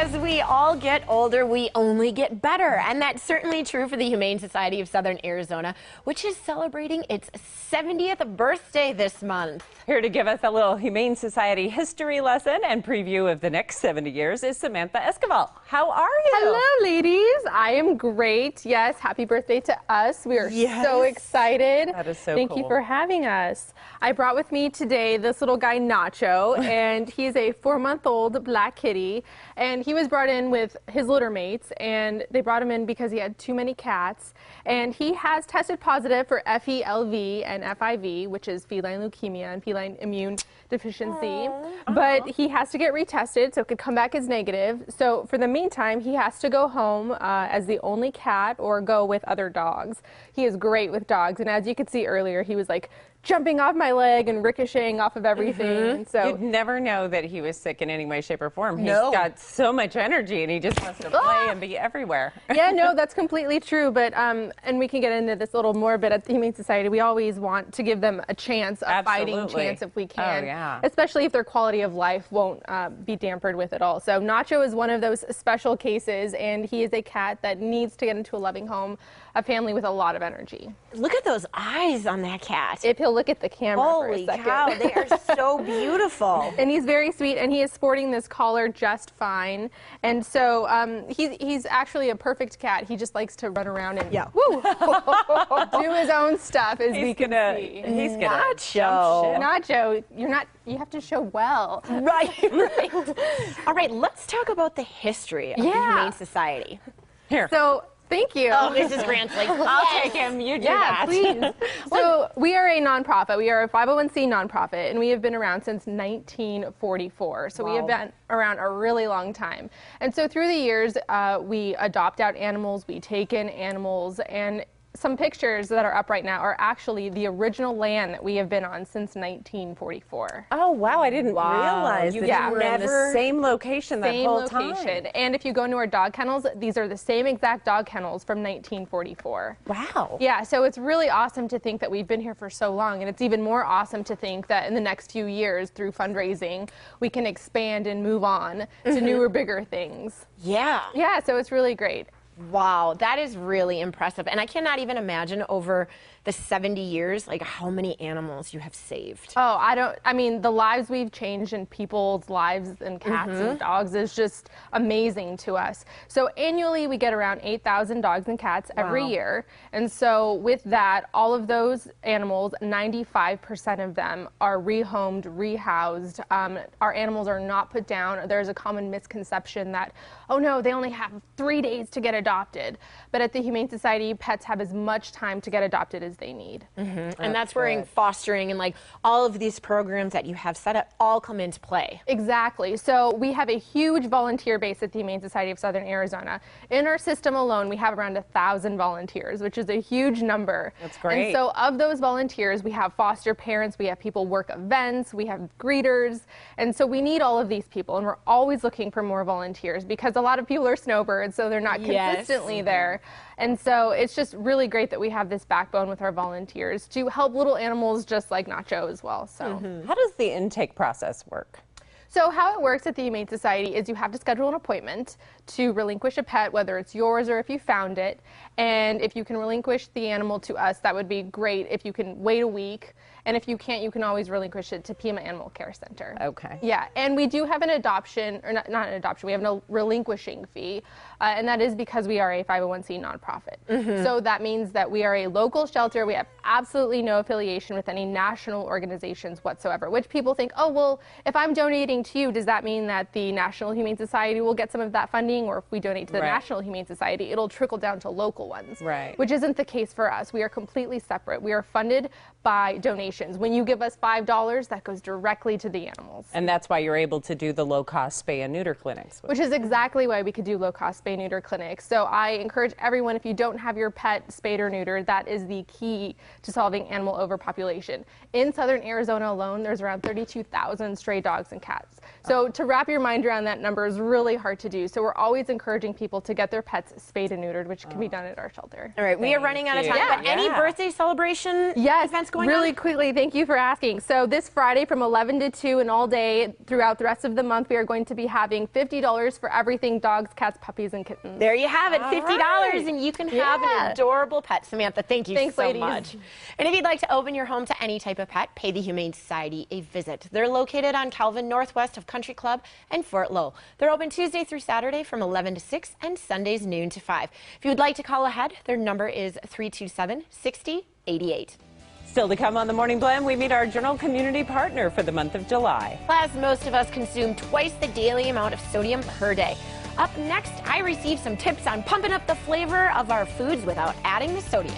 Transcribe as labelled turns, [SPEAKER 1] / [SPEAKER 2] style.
[SPEAKER 1] As we all get older, we only get better. And that's certainly true for the Humane Society of Southern Arizona, which is celebrating its 70th birthday this month.
[SPEAKER 2] Here to give us a little Humane Society history lesson and preview of the next 70 years is Samantha Esquivel. How are you?
[SPEAKER 3] Hello, ladies. I am great. Yes, happy birthday to us. We are so excited.
[SPEAKER 2] That is so
[SPEAKER 3] Thank you for having us. I brought with me today this little guy, Nacho, and he's a 4-month-old black kitty. And he was brought in with his litter mates, and they brought him in because he had too many cats. And he has tested positive for FELV and FIV, which is feline leukemia and feline immune deficiency. But he has to get retested, so it could come back as negative. So for the meantime, he has to go home as the only cat or go with other dogs. He is great with dogs, and as you could see earlier, he was like jumping off my leg and ricocheting off of everything. And so
[SPEAKER 2] you'd never know that he was sick in any way, shape, or form. He's got so much energy, and he just wants to play and be everywhere.
[SPEAKER 3] Yeah, no, that's completely true. But and we can get into this a little more. But at the Humane Society, we always want to give them a chance, a fighting chance, if we can.
[SPEAKER 2] Oh, yeah.
[SPEAKER 3] Especially if their quality of life won't be dampered with it all. So Nacho is one of those special cases, and he is a cat that needs to get into a loving home, a family with a lot of energy.
[SPEAKER 1] Look at those eyes on that cat.
[SPEAKER 3] If he'll look at the camera for a second.
[SPEAKER 1] Holy cow, they are so beautiful.
[SPEAKER 3] And he's very sweet, and he is sporting this collar just fine. And so he's actually a perfect cat. He just likes to run around and do his own stuff, as we can see.
[SPEAKER 2] He's gonna
[SPEAKER 3] Nacho, you have to show well.
[SPEAKER 1] Right. All right, let's talk about the history of the Humane Society.
[SPEAKER 2] Here.
[SPEAKER 3] So, thank you.
[SPEAKER 1] Oh, Mrs. Grant's like,
[SPEAKER 2] I'll take him. You do that.
[SPEAKER 3] Please. So we are a nonprofit. We are a 501c nonprofit, and we have been around since 1944. So we have been around a really long time. And so through the years, we adopt out animals, we take in animals, and some pictures that are up right now are actually the original land that we have been on since 1944.
[SPEAKER 2] Oh, wow. I didn't realize that you were in the same location that whole time.
[SPEAKER 3] And if you go into our dog kennels, these are the same exact dog kennels from 1944.
[SPEAKER 1] Wow.
[SPEAKER 3] Yeah, so it's really awesome to think that we've been here for so long, and it's even more awesome to think that in the next few years, through fundraising, we can expand and move on to newer, bigger things.
[SPEAKER 1] Yeah.
[SPEAKER 3] Yeah, so it's really great.
[SPEAKER 1] Wow, that is really impressive. And I cannot even imagine over the 70 years, like how many animals you have saved.
[SPEAKER 3] Oh, I mean, the lives we've changed in people's lives and cats and dogs is just amazing to us. So annually we get around 8,000 dogs and cats every year. And so with that, all of those animals, 95% of them are rehomed, rehoused. Our animals are not put down. There's a common misconception that, oh no, they only have 3 days to get adopted. But at the Humane Society, pets have as much time to get adopted as they need.
[SPEAKER 1] And that's where fostering and like all of these programs that you have set up all come into play.
[SPEAKER 3] Exactly. So we have a huge volunteer base at the Humane Society of Southern Arizona. In our system alone, we have around 1,000 volunteers, which is a huge number.
[SPEAKER 2] That's great.
[SPEAKER 3] And so of those volunteers, we have foster parents, we have people work events, we have greeters. And so we need all of these people, and we're always looking for more volunteers because a lot of people are snowbirds, so they're not consistently there. And so it's just really great that we have this backbone with our volunteers to help little animals just like Nacho as well. So
[SPEAKER 2] how does the intake process work?
[SPEAKER 3] So how it works at the Humane Society is you have to schedule an appointment to relinquish a pet, whether it's yours or if you found it. And if you can relinquish the animal to us, that would be great. If you can wait a week, and if you can't, you can always relinquish it to Pima Animal Care Center.
[SPEAKER 2] Okay.
[SPEAKER 3] Yeah, and we do have an adoption, or not an adoption, we have a relinquishing fee, and that is because we are a 501c nonprofit. So that means that we are a local shelter. We have absolutely no affiliation with any national organizations whatsoever, which people think, oh, well, if I'm donating to you, does that mean that the National Humane Society will get some of that funding? Or if we donate to the National Humane Society, it'll trickle down to local ones, which isn't the case for us. We are completely separate. We are funded by donations. When you give us $5, that goes directly to the animals.
[SPEAKER 2] And that's why you're able to do the low-cost spay and neuter clinics.
[SPEAKER 3] Which is exactly why we could do low-cost spay and neuter clinics. So I encourage everyone, if you don't have your pet spayed or neutered, that is the key to solving animal overpopulation. In Southern Arizona alone, there's around 32,000 stray dogs and cats. So to wrap your mind around that number is really hard to do. So we're always encouraging people to get their pets spayed and neutered, which can be done at our shelter.
[SPEAKER 1] All right, we are running out of time, but any birthday celebration events going on?
[SPEAKER 3] Really quickly. Exactly. Thank you for asking. So this Friday from 11 to 2 and all day throughout the rest of the month, we are going to be having $50 for everything dogs, cats, puppies, and kittens.
[SPEAKER 1] There you have it, $50,
[SPEAKER 2] right.
[SPEAKER 1] and you can have an adorable pet. Samantha, thank you
[SPEAKER 3] Thanks,
[SPEAKER 1] so
[SPEAKER 3] ladies.
[SPEAKER 1] much. And if you'd like to open your home to any type of pet, pay the Humane Society a visit. They're located on Calvin, northwest of Country Club and Fort Lowell. They're open Tuesday through Saturday from 11 to 6 and Sundays noon to 5. If you would like to call ahead, their number is 327-6088.
[SPEAKER 2] Still to come on the Morning Blend, we meet our Journal community partner for the month of July.
[SPEAKER 1] Plus, most of us consume twice the daily amount of sodium per day. Up next, I received some tips on pumping up the flavor of our foods without adding the sodium.